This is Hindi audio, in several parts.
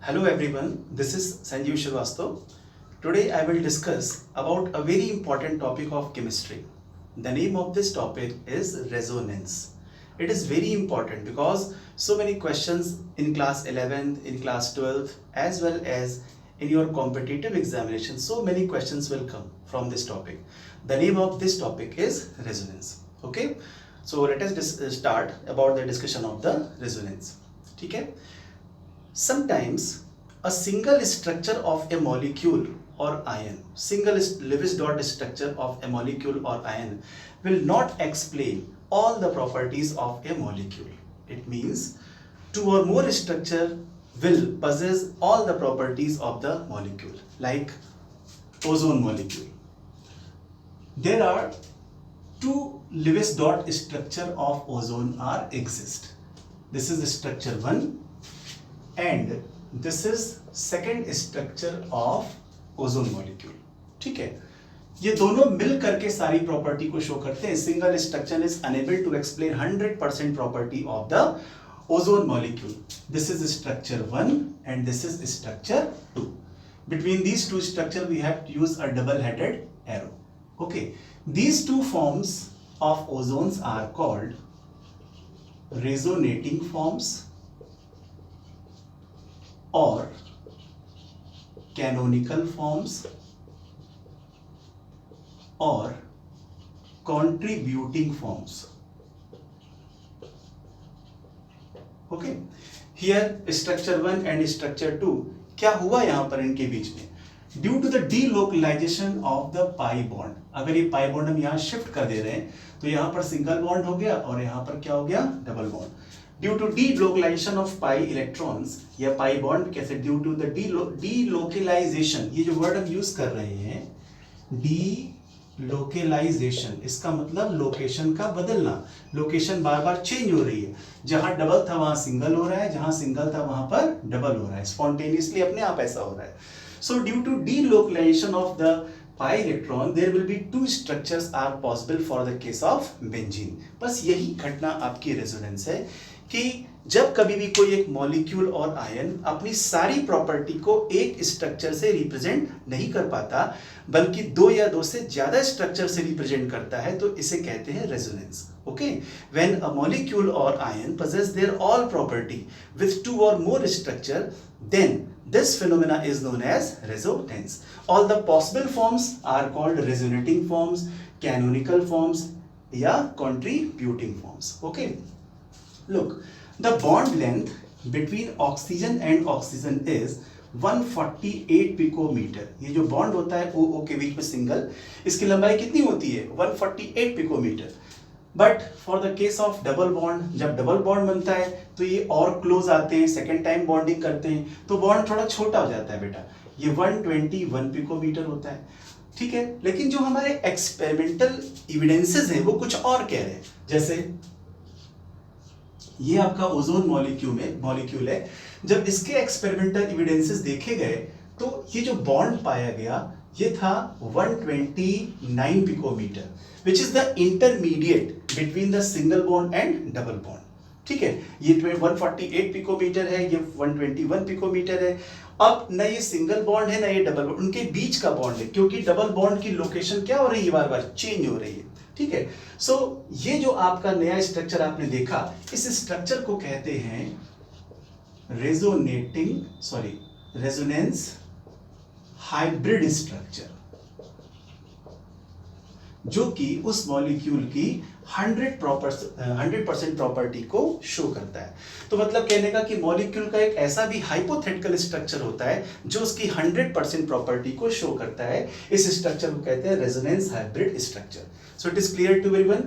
Hello everyone, this is Sanjeev Srivastava. Today I will discuss about a very important topic of chemistry. The name of this topic is resonance. It is very important because so many questions in class 11th, in class 12th as well as in your competitive examination, so many questions will come from this topic. The name of this topic is resonance. Okay, so let us start about the discussion of the resonance. Okay. Sometimes a single structure of a molecule or ion, single Lewis dot structure of a molecule or ion will not explain all the properties of a molecule. It means two or more structure will possess all the properties of the molecule, like ozone molecule. There are two Lewis dot structure of ozone are exist. This is structure 1 and this is second structure of ozone molecule. ठीक है, ये दोनों मिल करके सारी प्रॉपर्टी को शो करते हैं. Single structure is unable to explain 100% property of the ozone molecule. This is structure 1 and this is structure 2. Between these two structure we have to use a double-headed arrow. Okay, these two forms of ozones are called resonating forms or canonical forms or contributing forms. Okay, here structure 1 and structure 2, क्या हुआ यहां पर इनके बीच में? Due to the delocalisation of the pi bond. अगर ये पाई बॉन्ड हम यहां शिफ्ट कर दे रहे हैं तो यहां पर सिंगल बॉन्ड हो गया और यहां पर क्या हो गया? Double bond. Due to delocalisation of pi electrons या पाई बॉन्ड कैसे? Due to the delocalisation. ये जो वर्ड हम यूज कर रहे हैं डीलोकलाइजेशन, इसका मतलब लोकेशन का बदलना. लोकेशन बार बार चेंज हो रही है. जहां डबल था वहां सिंगल हो रहा है, जहां सिंगल था वहां पर डबल हो रहा है. स्पॉन्टेनियसली अपने आप ऐसा हो रहा है. So due to delocalisation of the pi electron there will be two structures are possible for the case of benzene. बस यही घटना आपकी रेजोनेंस है कि जब कभी भी कोई एक मॉलिक्यूल और आयन अपनी सारी प्रॉपर्टी को एक स्ट्रक्चर से रिप्रेजेंट नहीं कर पाता बल्कि दो या दो से ज्यादा स्ट्रक्चर से रिप्रेजेंट करता है तो इसे कहते हैं resonance. Okay, when a molecule और ion possess their all property with two or more structure, then this phenomena is known as resonance. All the possible forms are called resonating forms, canonical forms या contributing forms. Okay, look, the bond length between oxygen and oxygen is 148 picometre. ये जो बॉन्ड होता है ओ के बीच में सिंगल, इसकी लंबाई कितनी होती है? 148 picometre. But for the case of double bond, जब डबल बॉन्ड बनता है तो ये और क्लोज आते हैं, सेकेंड टाइम बॉन्डिंग करते हैं तो बॉन्ड थोड़ा छोटा हो जाता है बेटा. ये 121 पिकोमीटर होता है. ठीक है, लेकिन जो हमारे एक्सपेरिमेंटल एविडेंसेस हैं वो कुछ और कह रहे हैं. जैसे ये आपका ओजोन मॉलिक्यूल है. जब इसके एक्सपेरिमेंटल एविडेंसेस देखे गए तो ये जो बॉन्ड पाया गया ये था 129 picometre, which is the intermediate between the single bond and double bond. ठीक है, ये 148 पिकोमीटर है, ये 121 पिकोमीटर है. अब न ये सिंगल बॉन्ड है ना ये डबल बॉन्ड, उनके बीच का बॉन्ड है क्योंकि डबल बॉन्ड की लोकेशन क्या हो रही है? बार बार चेंज हो रही है. ठीक है, सो ये जो आपका नया स्ट्रक्चर आपने देखा, इस स्ट्रक्चर को कहते हैं रेजोनेंस हाइब्रिड स्ट्रक्चर, जो कि उस मॉलिक्यूल की 100% प्रॉपर्टी को शो करता है. तो मतलब कहने का कि मॉलिक्यूल का एक ऐसा भी हाइपोथेटिकल स्ट्रक्चर होता है जो उसकी 100% प्रॉपर्टी को शो करता है. इस स्ट्रक्चर को कहते हैं resonance hybrid structure. So it is clear to everyone.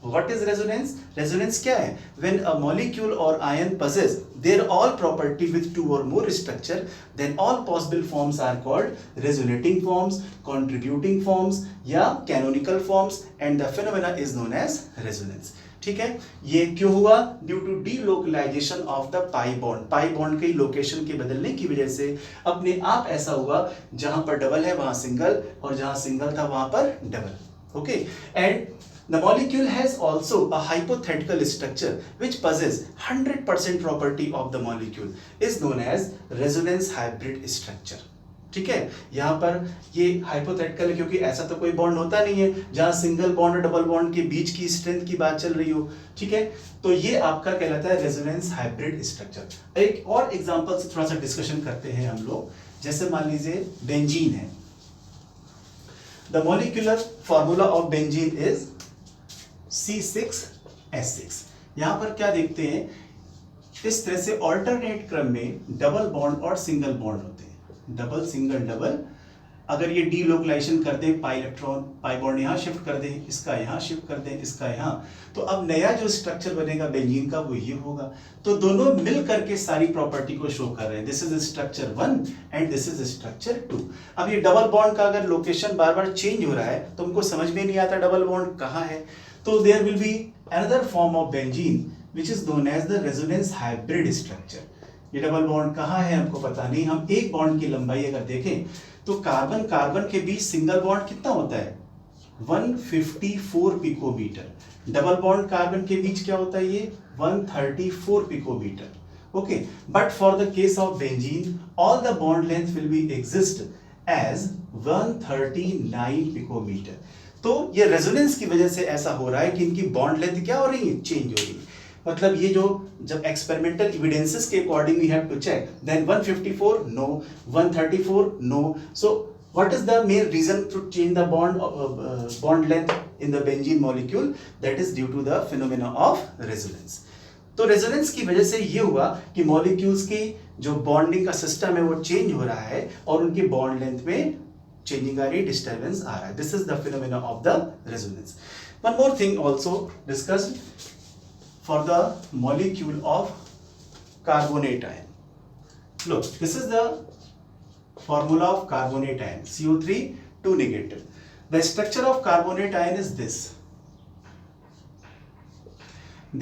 What is resonance? Resonance क्या है? When a molecule or ion possess their all property with two or more structure, then all possible forms are called resonating forms, contributing forms या canonical forms, and the phenomena is known as resonance. ठीक है, ये क्यों हुआ? Due to delocalisation of the pi bond. Pi bond की लोकेशन के बदलने की वजह से अपने आप ऐसा हुआ जहां पर डबल है वहां सिंगल और जहां सिंगल था वहां पर double. Okay, and The molecule has also a hypothetical structure which possesses 100% property of the molecule is known as resonance hybrid structure. ठीक है, यहाँ पर ये हाइपोथेटिकल है क्योंकि ऐसा तो कोई बॉन्ड होता नहीं है जहां सिंगल बॉन्ड और डबल बॉन्ड के बीच की स्ट्रेंथ की बात चल रही हो। ठीक है, तो ये आपका कहलाता है रेजोनेंस हाइब्रिड स्ट्रक्चर। एक और एग्जांपल से थोड़ा सा डिस्कशन करते हैं हम लोग। जैसे मान लीजिए बेंजीन है, the molecular formula of benzene is C6H6। यहां पर क्या देखते हैं, इस तरह से ऑल्टरनेट क्रम में डबल बॉन्ड और सिंगल बॉन्ड होते हैं, डबल सिंगल डबल। अगर ये डीलोकलाइजेशन कर दें, पाई इलेक्ट्रॉन पाई बॉन्ड यहाँ शिफ्ट कर दें, इसका यहाँ शिफ्ट कर दें, इसका यहाँ, तो अब नया जो स्ट्रक्चर बनेगा बेंजीन का वो ये होगा। तो दोनों मिल करके सारी प्रॉपर्टी को शो कर रहे हैं। This is structure 1 and this is structure 2। अब ये डबल बॉन्ड का अगर लोकेशन बार बार चेंज हो रहा है तो हमको समझ में नहीं आता डबल बॉन्ड कहाँ है। तो there will be another form of benzene which is known as the resonance hybrid structure. ये डबल बॉन्ड कहाँ है हमको पता नहीं। हम एक बॉन्ड की लंबाई अगर देखें तो कार्बन कार्बन के बीच सिंगल बॉन्ड कितना होता है, 154 पिकोमीटर। डबल बॉन्ड कार्बन के बीच क्या होता है, ये 134 picometre. Okay, but for the case of benzene all the bond length will be exist as 139 picometre. तो ये रेजोनेंस की वजह से ऐसा हो रहा है कि इनकी बॉन्ड लेंथ क्या हो रही है, चेंज हो रही है। मतलब ये जो जब एक्सपेरिमेंटल एविडेंसेस के according we have to check, then 154 no, 134 no. So what is the main reason to change the bond length in the benzene molecule? That is due to the phenomena of resonance. तो रेजोनेंस की वजह से ये हुआ कि मॉलिक्यूल्स की जो बॉन्डिंग का सिस्टम है वो चेंज हो रहा है और उनकी बॉन्ड लेंथ में चेंजिंग आ रही, डिस्टर्बेंस आ रहा है। This is the phenomena of the resonance. One more thing also discussed for the molecule of carbonate ion. Look, this is the formula of carbonate ion, CO3 2 negative. The structure of carbonate ion is this.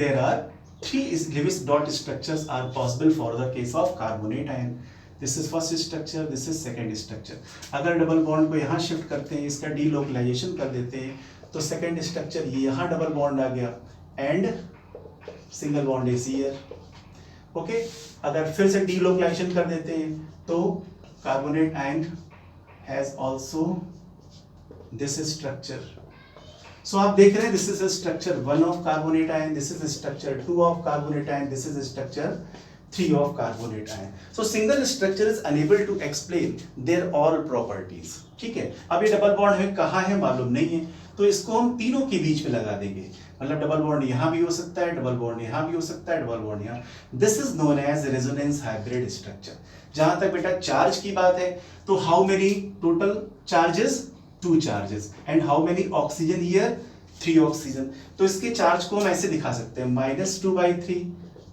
There are 3 Lewis dot structures are possible for the case of carbonate ion. This is first structure, this is second structure. अगर डबल बॉन्ड को यहाँ शिफ्ट करते हैं, इसका डीलोकलाइजेशन कर देते हैं, तो सेकेंड स्ट्रक्चर ये यहाँ डबल बॉन्ड आ गया and single bond is here. Okay, अगर फिर से डीलोकलाइजेशन कर देते हैं तो carbonate ion has also this structure. So आप देख रहे हैं this is structure 1 of carbonate ion, this is structure 2 of carbonate ion, this is structure 3 of carbonate ion. So single structure is unable to explain their all properties. ठीक है, अब ये डबल बॉन्ड है कहाँ है मालूम नहीं है, तो इसको हम तीनों के बीच में लगा देंगे। मतलब डबल बॉन्ड यहाँ भी हो सकता है, डबल बॉन्ड यहाँ भी हो सकता है, डबल बॉन्ड यहाँ। This is known as resonance hybrid structure. जहां तक बेटा चार्ज की बात है तो how many total charges, 2 charges and how many oxygen here, 3 oxygen. तो इसके चार्ज को हम ऐसे दिखा सकते हैं -2/3,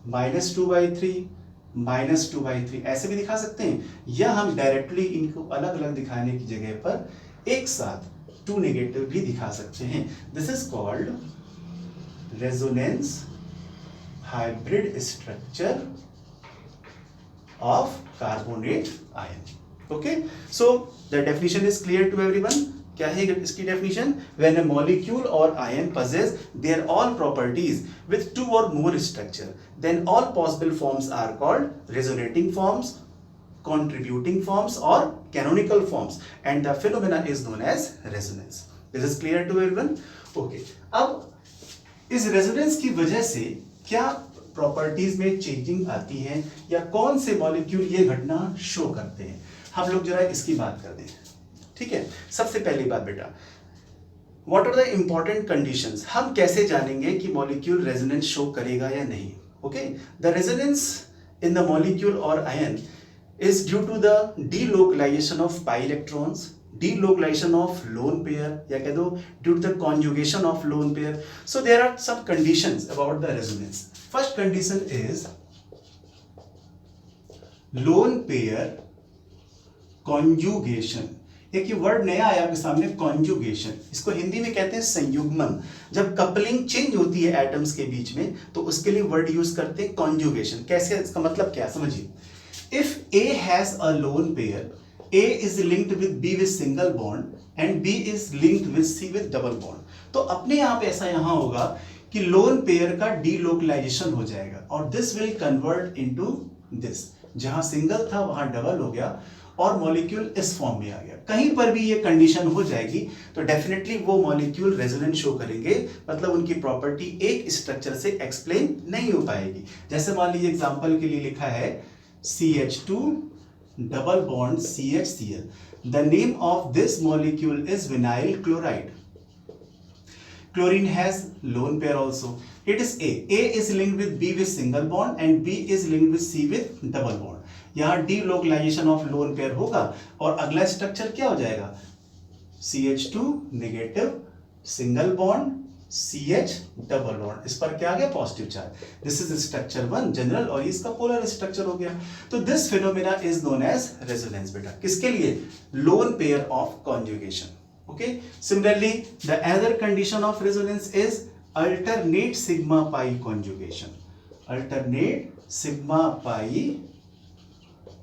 -2/3, -2/3 ऐसे भी दिखा सकते हैं, या हम डायरेक्टली इनको अलग अलग दिखाने की जगह पर एक साथ 2 नेगेटिव भी दिखा सकते हैं। This is called resonance hybrid structure of carbonate ion. Okay, so the definition is clear to everyone. क्या है इसकी डेफिनेशन? व्हेन अ मॉलिक्यूल और ion possess their all properties with 2 or more structure, then all possible forms are called resonating forms, contributing forms or canonical forms, and the phenomena is known as resonance. This is clear to everyone? Okay, अब इस रेजोनेंस की वजह से क्या प्रॉपर्टीज में चेंजिंग आती है या कौन से मॉलिक्यूल ये घटना शो करते हैं, हम लोग जरा इसकी बात कर दें। ठीक है, सबसे पहली बात बेटा, what are the important conditions? हम कैसे जानेंगे कि मॉलिक्यूल रेजोनेंस शो करेगा या नहीं? Okay, the resonance in the molecule और ion is due to the delocalisation of pi electrons, delocalisation of lone pair, या कह दो due to the conjugation of lone pair. So there are some conditions about the resonance. First condition is lone pair conjugation. एक ये वर्ड नया आया आपके सामने, कॉन्जुगेशन। इसको हिंदी में कहते हैं संयुग्मन। जब कपलिंग चेंज होती है एटम्स के बीच में तो उसके लिए वर्ड यूज करते हैं कॉन्जुगेशन। कैसे, इसका मतलब क्या समझिए। If A has a lone pair, A is linked with B with single bond and B is linked with C with double bond, तो अपने आप ऐसा यहां होगा कि लोन पेयर का डीलोकलाइजेशन हो जाएगा और this will convert into this, जहां सिंगल था वहां डबल हो गया और मॉलिक्यूल इस फॉर्म में आ गया। कहीं पर भी ये कंडीशन हो जाएगी तो डेफिनेटली वो मॉलिक्यूल रेजोनेंस शो करेंगे, मतलब उनकी प्रॉपर्टी एक स्ट्रक्चर से एक्सप्लेन नहीं हो पाएगी। जैसे मान लीजिए एग्जांपल के लिए लिखा है CH2 double bond CHCl, the name of this molecule is vinyl chloride. Chlorine has lone pair also. It is A. A is linked with B with single bond and B is linked with C with double bond. यहाँ delocalization of lone pair होगा और अगला स्ट्रक्चर क्या हो जाएगा? CH2 negative single bond CH double bond, इस पर क्या आ गया? Positive charge. This is structure 1 general और इसका पोलर स्ट्रक्चर हो गया। तो this phenomena is known as resonance बेटा। किसके लिए? Lone pair of conjugation. Okay, similarly the other condition of resonance is alternate sigma pi conjugation. Alternate sigma pi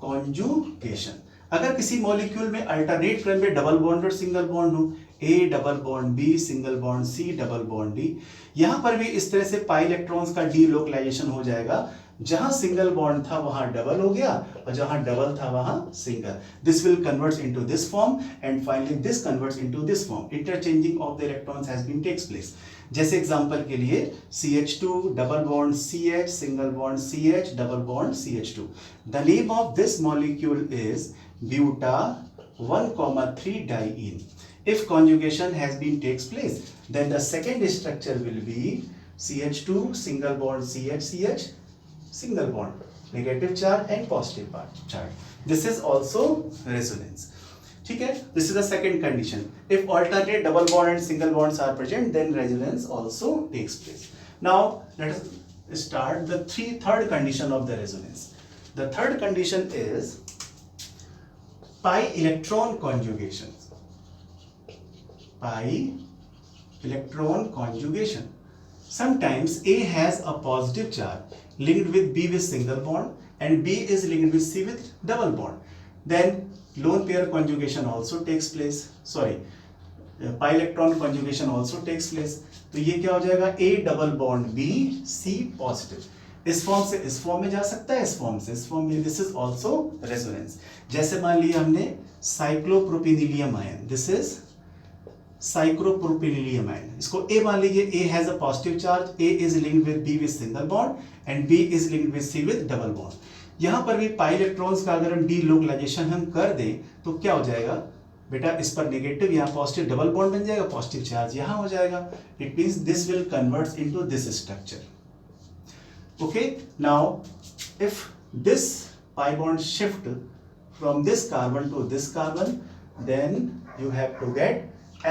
conjugation, अगर किसी मॉलिक्यूल में अल्टरनेट क्रम में डबल बॉन्ड और सिंगल बॉन्ड हो, A double bond B single bond C double bond D, यहां पर भी इस तरह से पाई इलेक्ट्रॉन्स का डीलोकलाइजेशन हो जाएगा, जहां सिंगल बॉन्ड था वहां डबल हो गया और जहां डबल था वहां single. This will converts into this form and finally this converts into this form. Interchanging of the electrons has been takes place. जैसे एग्जांपल के लिए CH2 double bond CH single bond CH double bond CH2। The name of this molecule is buta 1,3 diene. If conjugation has been takes place, then the second structure will be CH2 single bond CH single bond, negative charge and positive charge. This is also resonance. ठीक है, this is the second condition. If alternate double bond and single bonds are present, then resonance also takes place. Now let us start the third condition of the resonance. The third condition is pi electron conjugation. Pi electron conjugation. Sometimes A has a positive charge linked with B with single bond and B is linked with C with double bond. Then lone pair conjugation also takes place. Sorry, pi electron conjugation also takes place. तो ये क्या हो जाएगा? A double bond B C positive. इस फॉर्म से इस फॉर्म में जा सकता है, इस फॉर्म से इस फॉर्म में। This is also resonance. जैसे मान लिया हमने साइक्लोप्रोपेनिलियम आयन, दिस इज साइक्लोप्रोपेनिलियम आयन। इसको A मान लीजिए, A has a positive charge, A is linked with B with single bond and B is linked with C with double bond. यहां पर भी पाई इलेक्ट्रॉन्स का अगर हम डीलोकलाइजेशन हम कर दें तो क्या हो जाएगा बेटा? इस पर नेगेटिव, यहाँ पॉजिटिव डबल बॉन्ड बन जाएगा, पॉजिटिव चार्ज यहां हो जाएगा। It means this will convert into this structure. Okay, now if this pi bond shift from this carbon to this carbon, then you have to get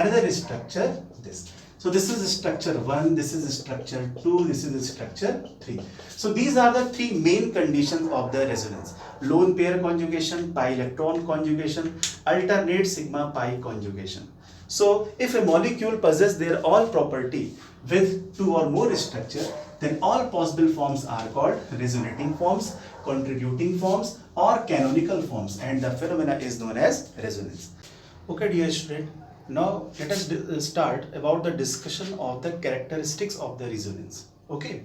another structure, this. So this is structure 1, this is structure 2, this is structure 3. So these are the three main conditions of the resonance: lone pair conjugation, pi electron conjugation, alternate sigma pi conjugation. So if a molecule possesses their all property with two or more structure, then all possible forms are called resonating forms, contributing forms or canonical forms, and the phenomena is known as resonance. Okay dear student, now let us start about the discussion of the characteristics of the resonance. Okay,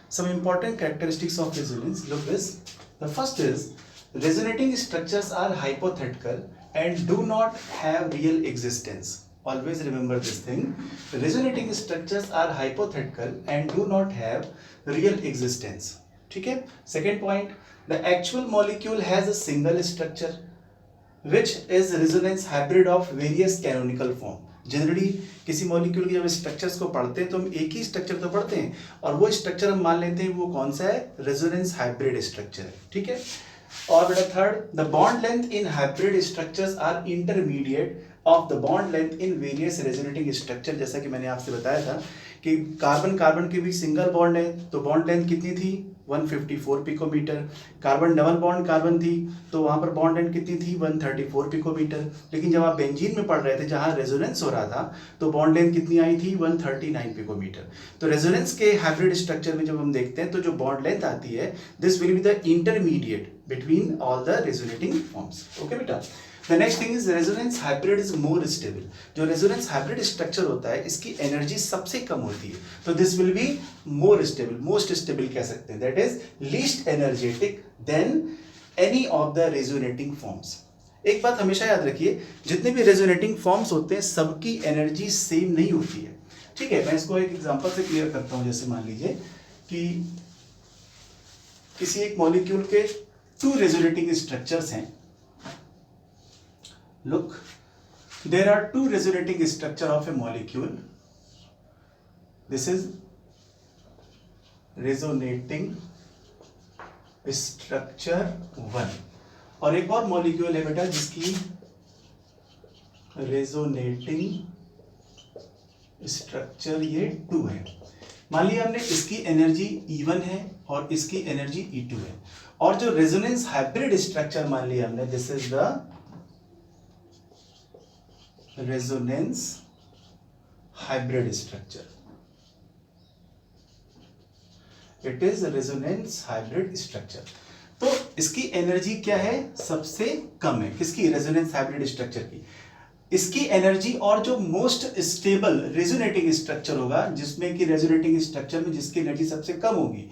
some important characteristics of resonance. Look this. The first is resonating structures are hypothetical and do not have real existence. Always remember this thing. Resonating structures are hypothetical and do not have real existence. ठीक है? Second point, the actual molecule has a single structure which is resonance hybrid of various canonical form. Generally किसी मॉलिक्यूल की जब स्ट्रक्चर्स को पढ़ते हैं तो हम एक ही स्ट्रक्चर तो पढ़ते हैं और वो स्ट्रक्चर हम मान लेते हैं वो कौन सा है? रेजोनेंस हाइब्रिड स्ट्रक्चर है। ठीक है? और बेटा third, the bond length in hybrid structures are intermediate of the bond length in various resonating structure. जैसा कि मैंने आपसे बताया था कि कार्बन कार्बन के बीच सिंगल बॉन्ड है तो बॉन्ड लेंथ कितनी थी? 154 picometer. Carbon double bond carbon थी तो वहां पर बॉन्ड लेंथ कितनी थी? 134 पिकोमीटर। लेकिन जब आप बेंजीन में पढ़ रहे थे जहां रेजोनेंस हो रहा था तो बॉन्ड लेंथ कितनी आई थी? 139 पिकोमीटर। तो रेजोनेंस के हाइब्रिड स्ट्रक्चर में जब हम देखते हैं तो जो बॉन्ड लेंथ आती है, this will be the intermediate between all the resonating forms. Okay बेटा. The next thing is resonance hybrid is more stable. जो resonance hybrid structure होता है इसकी energy सबसे कम होती है, तो this will be more stable, most stable कह सकते हैं. That is least energetic than any of the resonating forms. एक बात हमेशा याद रखिए, जितने भी रेजोनेटिंग फॉर्म्स होते हैं सबकी एनर्जी सेम नहीं होती है. ठीक है, मैं इसको एक एग्जांपल से क्लियर करता हूं. जैसे मान लीजिए कि किसी एक मॉलिक्यूल के 2 रेजोनेटिंग स्ट्रक्चर्स हैं. Look, there are 2 resonating structure of a molecule. This is resonating structure 1 और एक और मॉलिक्यूल है बेटा जिसकी रेजोनेटिंग स्ट्रक्चर ये 2 है. मान लिया हमने इसकी एनर्जी E1 है और इसकी एनर्जी E2 है, और जो रेजोनेंस हाइब्रिड स्ट्रक्चर मान लिया हमने, this is the resonance hybrid structure. It is resonance hybrid structure. तो इसकी एनर्जी क्या है, सबसे कम है. किसकी, रेजोनेंस हाइब्रिड स्ट्रक्चर की. इसकी एनर्जी और जो मोस्ट स्टेबल रेजोनेटिंग स्ट्रक्चर होगा, जिसमें कि रेजोनेटिंग स्ट्रक्चर में जिसकी एनर्जी सबसे कम होगी,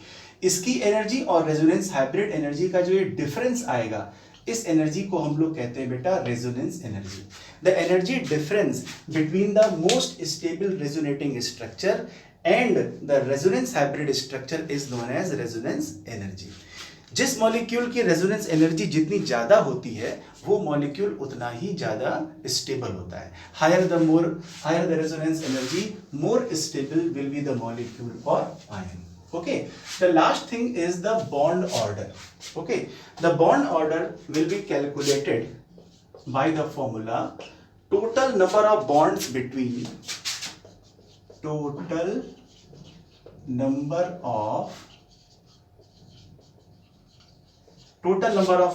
इसकी एनर्जी और रेजोनेंस हाइब्रिड एनर्जी का जो ये डिफरेंस आएगा, इस एनर्जी को हम लोग कहते हैं बेटा resonance energy. The energy difference between the most stable resonating structure and the resonance hybrid structure is known as resonance energy. जिस मॉलिक्यूल की रेजोनेंस एनर्जी जितनी ज्यादा होती है वो मॉलिक्यूल उतना ही ज्यादा स्टेबल होता है. Higher the resonance energy, more stable will be the molecule और ion. Okay, the last thing is the bond order. Okay, the bond order will be calculated by the formula total number of bonds between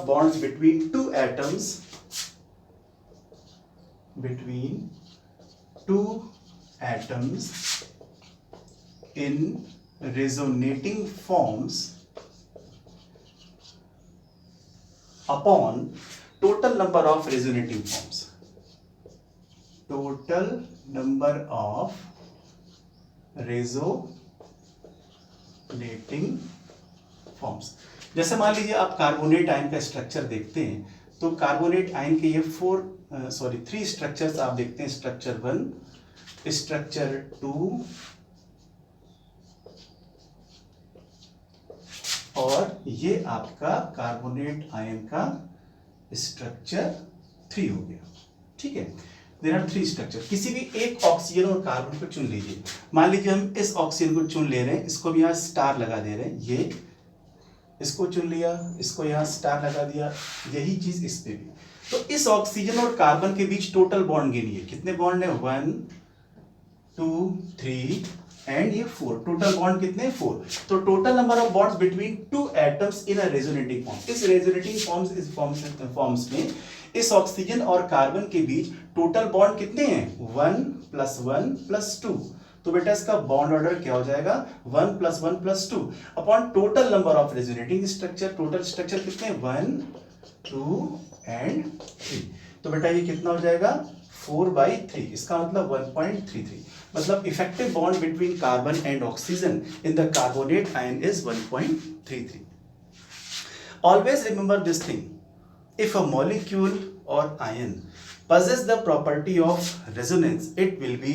bonds between two atoms in resonating forms upon total number of resonating forms. Total number of resonating forms. जैसे मान लीजिए आप कार्बोनेट आयन का स्ट्रक्चर देखते हैं, तो कार्बोनेट आयन के ये 3 स्ट्रक्चर्स आप देखते हैं. स्ट्रक्चर 1, स्ट्रक्चर 2 और ये आपका कार्बोनेट आयन का स्ट्रक्चर 3 हो गया. ठीक है, देयर आर 3 स्ट्रक्चर. किसी भी एक ऑक्सीजन और कार्बन को चुन लीजिए. मान लीजिए हम इस ऑक्सीजन को चुन ले रहे हैं, इसको भी यहाँ स्टार लगा दे रहे हैं. ये इसको चुन लिया, इसको यहाँ स्टार लगा दिया. यही चीज इस पे भी. तो इस ऑक्सीजन और कार्बन के बीच टोटल बॉन्ड गिनिए. कितने बॉन्ड है, 1 2 3 एंड ये 4. टोटल बॉन्ड कितने, 4. तो total number of bonds between 2 atoms in a resonating form. इस रेजोनेटिंग फॉर्म्स में इस ऑक्सीजन और कार्बन के बीच टोटल बॉन्ड कितने हैं, 1 + 1 + 2. तो बेटा इसका बॉन्ड ऑर्डर क्या हो जाएगा, 1 + 1 + 2 upon total number of resonating structure. Total structure कितने, 1 2 एंड 3. तो बेटा ये कितना हो जाएगा, 4/3. इसका मतलब 1.33. मतलब effective bond between carbon and oxygen in the carbonate ion is 1.33. Always remember this thing. If a molecule or ion possess the property of resonance, it will be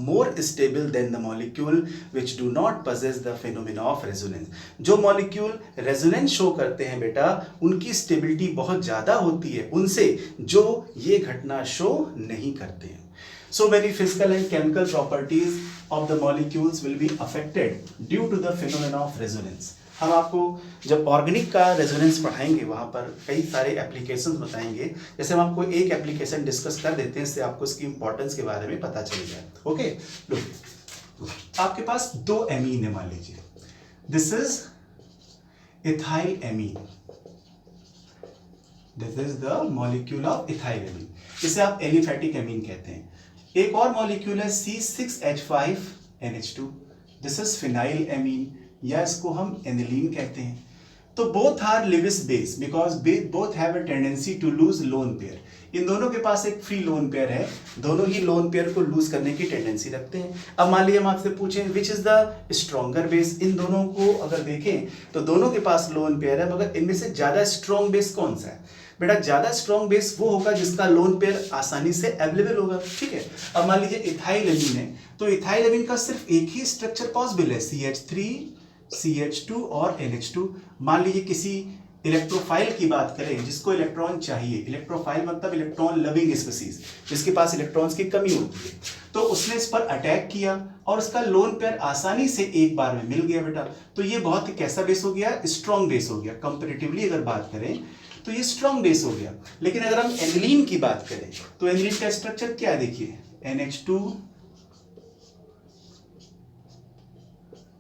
more stable than the molecule which do not possess the phenomena of resonance. जो molecule resonance show करते हैं बेटा, उनकी stability बहुत ज़्यादा होती है उनसे जो ये घटना show नहीं करते हैं. So many physical and chemical properties of the molecules will be affected due to the phenomena of resonance. हम आपको जब ऑर्गेनिक का रेजोनेंस पढ़ाएंगे वहाँ पर कई सारे एप्लीकेशंस बताएंगे. जैसे हम आपको एक एप्लीकेशन डिस्कस कर देते हैं, इससे आपको इसकी इंपॉर्टेंस के बारे में पता चल जाए. ओके, लो आपके पास 2 एमीन है. मान लीजिए this is ethyl amine. This is the molecule of ethyl amine. इसे आप एलिफैटिक एमीन कहते हैं. एक और मॉलिक्यूल है C6H5NH2. This is phenyl amine या इसको हम एनिलीन कहते हैं. तो तो both are Lewis base because both have a tendency to lose lone pair. इन दोनों के पास एक फ्री लोन पेयर है, दोनों ही लोन पेयर को लूज करने की टेंडेंसी रखते हैं। अब मान लीजिए हम आपसे पूछें which is the stronger base, इन दोनों को अगर देखें तो दोनों के पास लोन पेयर है, मगर इनमें से ज्यादा स्ट्रॉन्ग बेस कौन सा है? बेटा ज्यादा स्ट्रॉन्ग बेस वो होगा जिसका लोन पेयर आसानी से अवेलेबल होगा, ठीक है। अब मान लीजिए इथाइल एमीन है, तो इथाइल एमीन का सिर्फ एक ही स्ट्रक्चर पॉसिबल है, CH3 CH2 और NH2। मान लीजिए किसी इलेक्ट्रोफाइल की बात करें जिसको इलेक्ट्रॉन चाहिए, इलेक्ट्रोफाइल मतलब इलेक्ट्रॉन लविंग स्पीसीज, जिसके पास इलेक्ट्रॉन्स की कमी होती है, तो उसने इस पर अटैक किया और उसका लोन पेयर आसानी से एक बार में मिल गया बेटा। तो ये बहुत ही कैसा बेस हो गया? स्ट्रॉन्ग बेस हो गया। कंपैरेटिवली अगर बात करें तो ये स्ट्रॉन्ग बेस हो गया। लेकिन अगर हम एनिलीन की बात करें तो एनिलीन का स्ट्रक्चर क्या है? देखिए NH2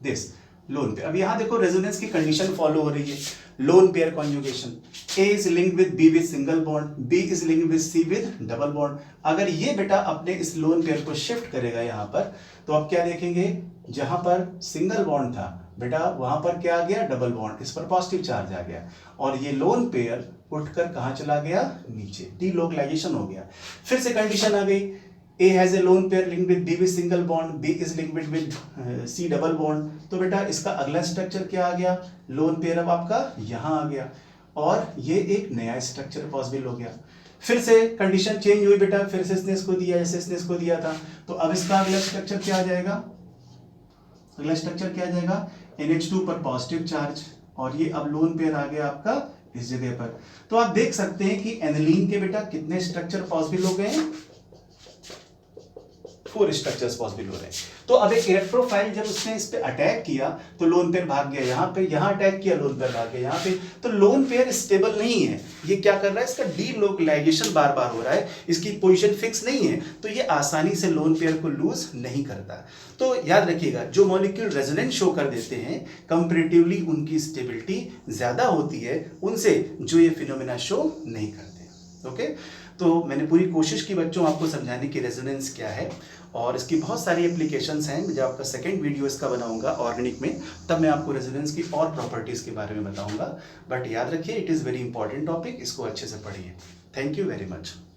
दिस लोन पेयर। अब यहां देखो रेजोनेंस की कंडीशन फॉलो हो रही है, loan pair conjugation. A is linked with B with single bond, B is linked with C with double bond. अगर ये बेटा अपने इस लोन पेयर को शिफ्ट करेगा यहां पर, तो आप क्या देखेंगे? जहां पर सिंगल बॉन्ड था बेटा वहां पर क्या आ गया? डबल बॉन्ड, इस पर पॉजिटिव चार्ज आ गया और ये लोन पेयर उठकर कहां चला गया? नीचे, डीलोकलाइजेशन हो गया। फिर से कंडीशन आ गई, A has a lone pair linked with B with single bond, B is linked with C double bond। तो बेटा इसका अगला स्ट्रक्चर क्या आ गया? लोन पेयर अब आपका यहां आ गया और ये एक नया स्ट्रक्चर पॉसिबल हो गया। फिर से कंडीशन चेंज हुई बेटा, फिर से इसने इसको दिया जैसे इसने इसको दिया था, तो अब इसका अगला स्ट्रक्चर क्या आ जाएगा? अगला स्ट्रक्चर क्या आ जाएगा? NH2 पर पॉजिटिव चार्ज और ये अब लोन पेयर आ गया आपका इस जगह पर। तो आप देख सकते हैं कि एनिलीन के बेटा कितने स्ट्रक्चर पॉसिबल हो गए हैं? 4 स्ट्रक्चर्स पॉसिबल हो रहे हैं। तो अब एक इलेक्ट्रोफाइल जब उसने इस पे अटैक किया तो लोन पेयर भाग गया यहाँ पे, यहाँ अटैक किया लोन पेयर भाग गया यहाँ पे। तो लोन पेयर स्टेबल नहीं है, ये क्या कर रहा है? इसका डीलोकलाइजेशन बार बार हो रहा है, इसकी पोजीशन फिक्स नहीं है, तो ये आसानी से लोन पेयर को लूज नहीं करता। तो याद रखिएगा, जो मॉलिक्यूल रेजोनेंस शो कर देते हैं कंपैरेटिवली उनकी स्टेबिलिटी ज्यादा होती है उनसे जो ये फिनोमेना शो नहीं करते। ओके, तो मैंने पूरी कोशिश की बच्चों आपको समझाने की रेजोनेंस क्या है, और इसकी बहुत सारी एप्लीकेशंस हैं। जब आपका सेकंड वीडियो इसका बनाऊंगा ऑर्गेनिक में, तब मैं आपको रेजोनेंस की और प्रॉपर्टीज के बारे में बताऊंगा। बट याद रखिए, it is very important topic, इसको अच्छे से पढ़िए। Thank you very much.